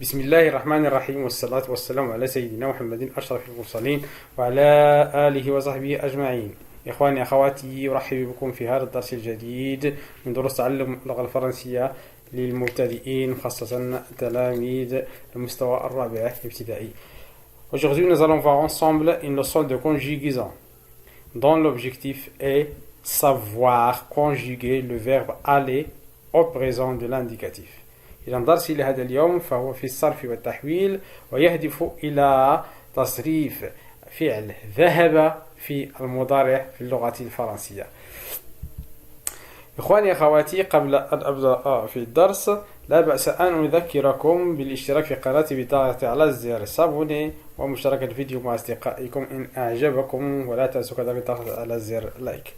بسم الله الرحمن الرحيم والصلاة والسلام على سيدنا محمد أشرف المرسلين وعلى آله وصحبه أجمعين. إخواني أخواتي، أرحب بكم في هذا الدرس الجديد من دروس تعلم اللغة الفرنسية للمبتدئين، خاصة تلاميذ المستوى الرابع ابتدائي. Aujourd'hui, nous allons voir ensemble une leçon de conjugaison dont l'objectif est savoir conjuguer le verbe aller au présent de l'indicatif. إذا درسي لهذا اليوم فهو في الصرف والتحويل، ويهدف إلى تصريف فعل ذهب في المضارع في اللغة الفرنسية. إخواني أخواتي، قبل أن أبدأ في الدرس لا بأس أن أذكركم بالاشتراك في قناتي بالضغط على زر الصابوني ومشاركة الفيديو مع أصدقائكم إن أعجبكم، ولا تنسوا كذلك الضغط على زر لايك.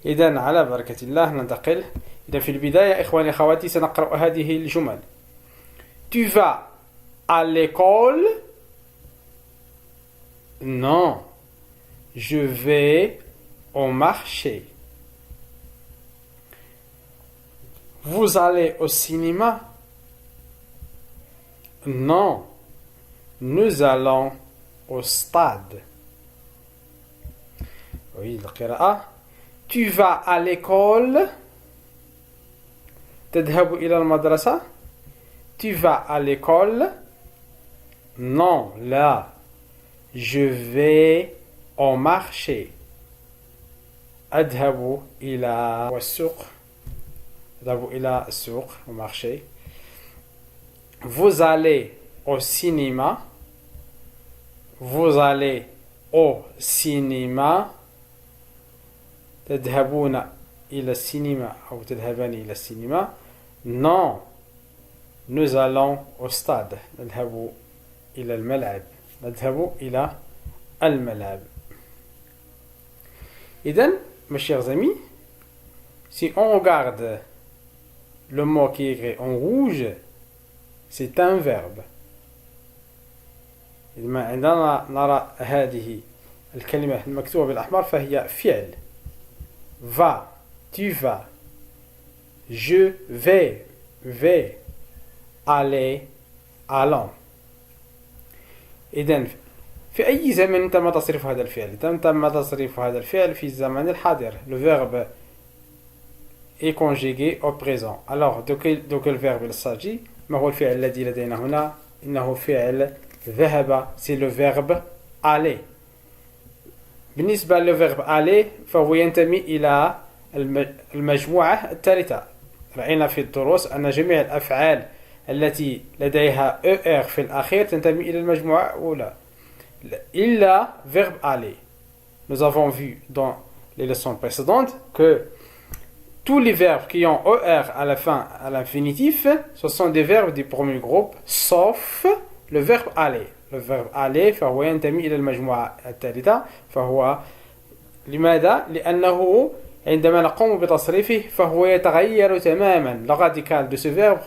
إذن على بركة الله ننتقل. إذن في البداية إخواني أخواتي سنقرأ هذه الجمل. Tu vas à l'école? Non, je vais au marché. Vous allez au cinéma? Non, nous allons au stade. Oui, القراءة. Tu vas à l'école? تذهب إلى المدرسة؟ Tu vas à l'école? Non, là. Je vais au marché. أذهب إلى السوق. أذهب إلى السوق au marché. Vous allez au cinéma. Vous allez au cinéma. تذهبون إلى السينما أو تذهبان إلى السينما. Non, nous allons au stade. نذهب إلى الملعب. نذهب إلى الملعب. إذن, mes chers amis, si on regarde le mot qui est écrit en rouge, c'est un verbe. عندما نرى هذه الكلمة المكتوبة بالأحمر فهي فعل. Va, tu vas. Je vais. Aller, allons. إذن في أي زمن تم تصريف هذا الفعل؟ تم تصريف هذا الفعل في الزمن الحاضر. Le verbe est conjugué au présent. Alors de quel verbe il s'agit؟ ما هو الفعل الذي لدينا هنا؟ إنه فعل ذهب. C'est le verbe aller. بالنسبة للverbe aller فهو ينتمي إلى المجموعة الثالثة. رأينا في الدروس أن جميع الأفعال التي لديها ER في الأخير تنتمي إلى المجموعة الأولى إلا verbe aller. Nous avons vu dans les leçons précédentes que tous les verbes qui ont ER à la fin, à l'infinitif, ce sont des verbes du premier groupe, sauf le verbe aller. Le verbe aller فهو ينتمي إلى المجموعة الثالثة. فهو لماذا؟ لأنه عندما نقوم بتصريفه فهو يتغير تماما. Le radical de ce verbe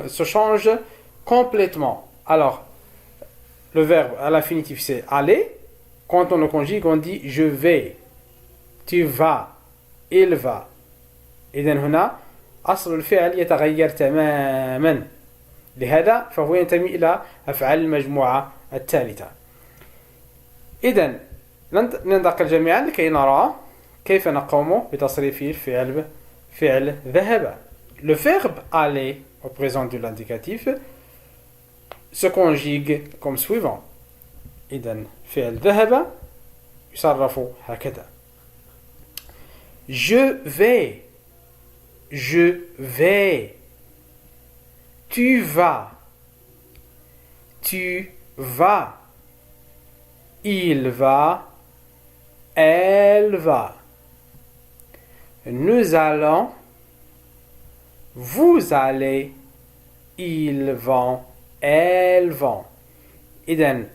se change complètement. Alors, le verbe à l'infinitif c'est aller. Quand on le conjugue, on dit je vais, tu vas, il va. إذن هنا أصل الفعل يتغير تماما. لهذا فهو ينتمي إلى أفعال المجموعة الثالثة. إذن ننتقل جميعا لكي نرى كيف نقوم بتصريف فعل ذهب. Le verbe aller au présent de l'indicatif se conjugue comme suivant. إذن فعل ذهب يصرف هكذا. Je vais. Tu vas. Il va. Elle va. Nous allons. Vous allez. Ils vont. Elles vont. إذن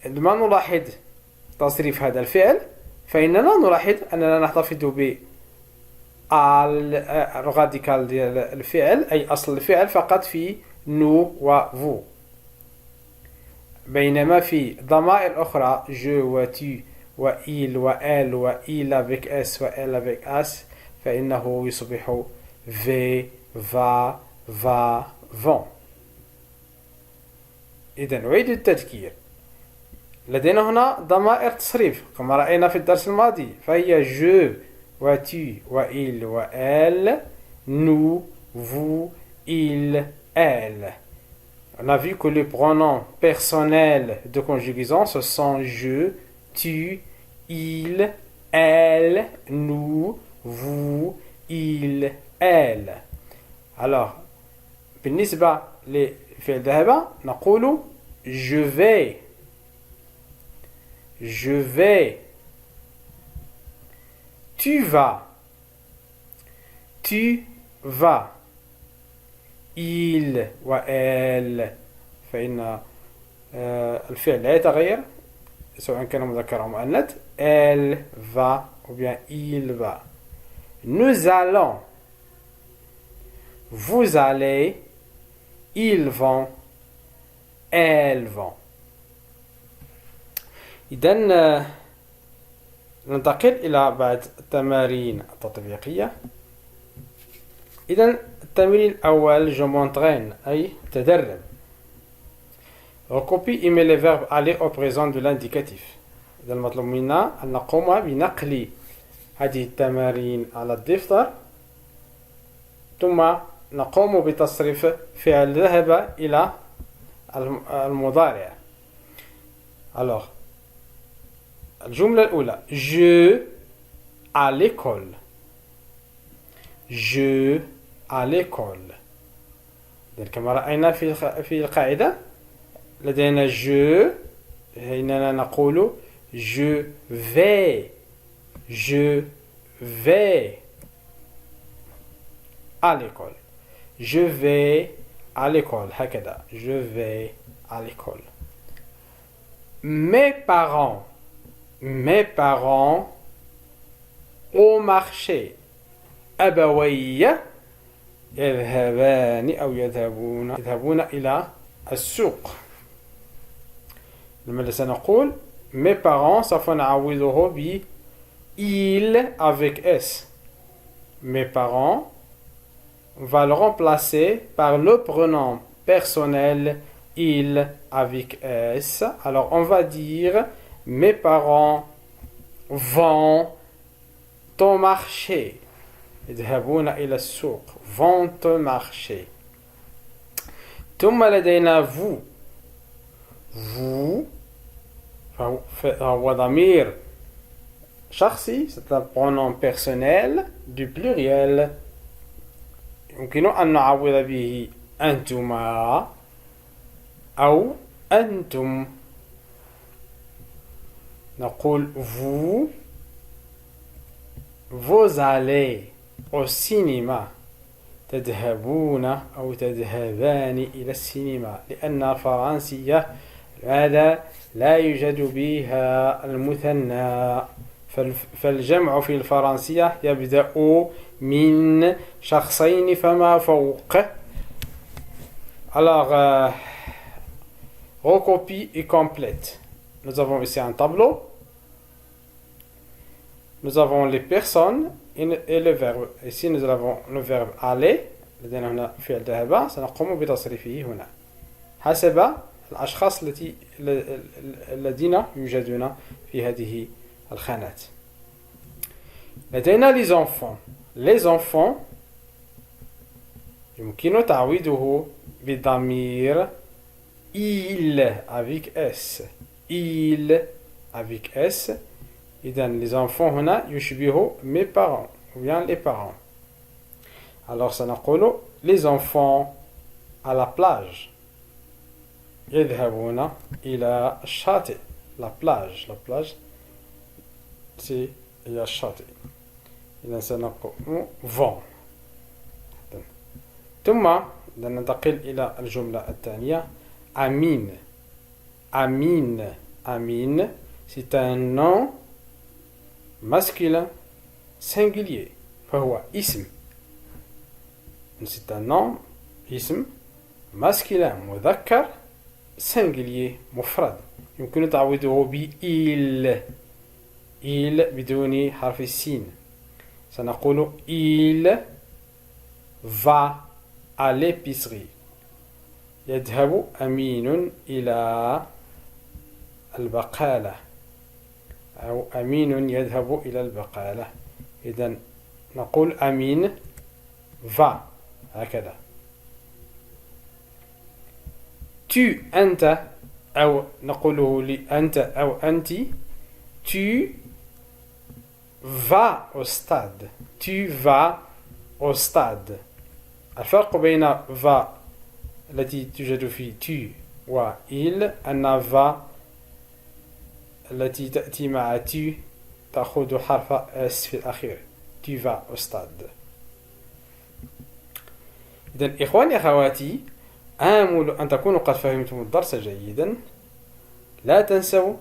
عندما نلاحظ تصريف هذا الفعل فإننا نلاحظ أننا نحتفظ الراديكال ديال الفعل أي أصل الفعل فقط في nous و vous. بينما في ضمائر أخرى je و tu و il و elle و il avec s و elle avec as فإنه يصبح v, va, vont. إذا نعيد التذكير. لدينا هنا ضمائر تصريف كما رأينا في الدرس الماضي، فهي je و tu و il و elle, nous, vous, il, elle. On a vu que les pronoms personnels de conjugaison, ce sont je, tu, il, elle, nous, vous, il, elle. Alors, بالنسبة لفعل ذهب نقول je vais, je vais, tu vas, tu vas, il و elle، فإن الفعل لا يتغير سواء كان مذكر أو مؤنث. elle va ou bien il va. Nous allons, vous allez, ils vont, elles vont. إذن ننتقل إلى بعض التمارين التطبيقية. إذن التمرين الأول je m'entraîne أي تدرب. Recopie et met les verbes aller au présent de l'indicatif. إذا المطلوب منا أن نقوم بنقل هذه التمارين على الدفتر، ثم نقوم بتصريف فعل ذهب إلى المضارع. Alors, الجملة الأولى je à l'école، je à l'école. كما رأينا في القاعدة لدينا je، هنا نقول je vais، je vais à l'école، je vais à l'école هكذا، je vais à l'école. Mes parents au marché. أبوي يذهبان أو يذهبون إلى السوق. لما سنقول mes parents سوف نعوضه ب il avec s. Mes parents, on va le remplacer par le pronom personnel il avec s. Alors on va dire mes parents vont au marché. يذهبون إلى السوق، vont au marché. ثم لدينا vous. vous فهو ضمير شخصي، c'est un pronom personnel du pluriel. يمكن أن نعوض به أنتما أو أنتم. نقول vous, vous allez au cinéma. تذهبون أو تذهبان إلى السينما، لأن الفرنسية هذا لا يوجد بها المثنى، فالجمع في الفرنسية يبدأ من شخصين فما فوق. Alors, recopie et complète. Nous avons ici un tableau. Nous avons les personnes et le verbe. Ici nous avons le verbe aller. لدينا هنا فعل ذهب سنقوم بتصريفه هنا حسب الأشخاص الذين يوجدون في هذه الخانات. لدينا les enfants. Les enfants يمكن تعويضه بضمير il avec s. il avec s. إذن les enfants هنا يشبه mes parents ou bien les parents. Alors سنقول les enfants à la plage. يذهبون إلى الشاطئ. La plage c'est هي الشاطئ. إذن سنقول vont. ثم ننتقل إلى الجملة الثانية Amine. Amine. Amine, c'est un nom masculin singulier. فهو اسم. C'est un nom اسم masculin مذكر singulier مفرد. يمكن تعويضه ب il. il بدون حرف السين. سنقول il va à l'épicerie. يذهب أمين إلى البقالة، أو أمين يذهب إلى البقالة. إذن نقول أمين va، هكذا. tu أنت، أو نقوله لأنت أو أنت، tu vas au stade. tu vas au stade. الفرق بين va التي توجد في tu و il أن va التي تأتي مع tu تأخذ حرف اس في الأخير. tu vas au stade. إذن إخواني أخواتي، آمل أن تكونوا قد فهمتم الدرس جيدا. لا تنسوا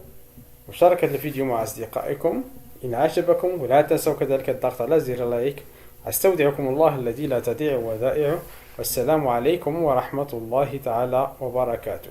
مشاركة الفيديو مع أصدقائكم إن عجبكم، ولا تنسوا كذلك الضغط على زر لايك. أستودعكم الله الذي لا تضيع ودائعه، والسلام عليكم ورحمة الله تعالى وبركاته.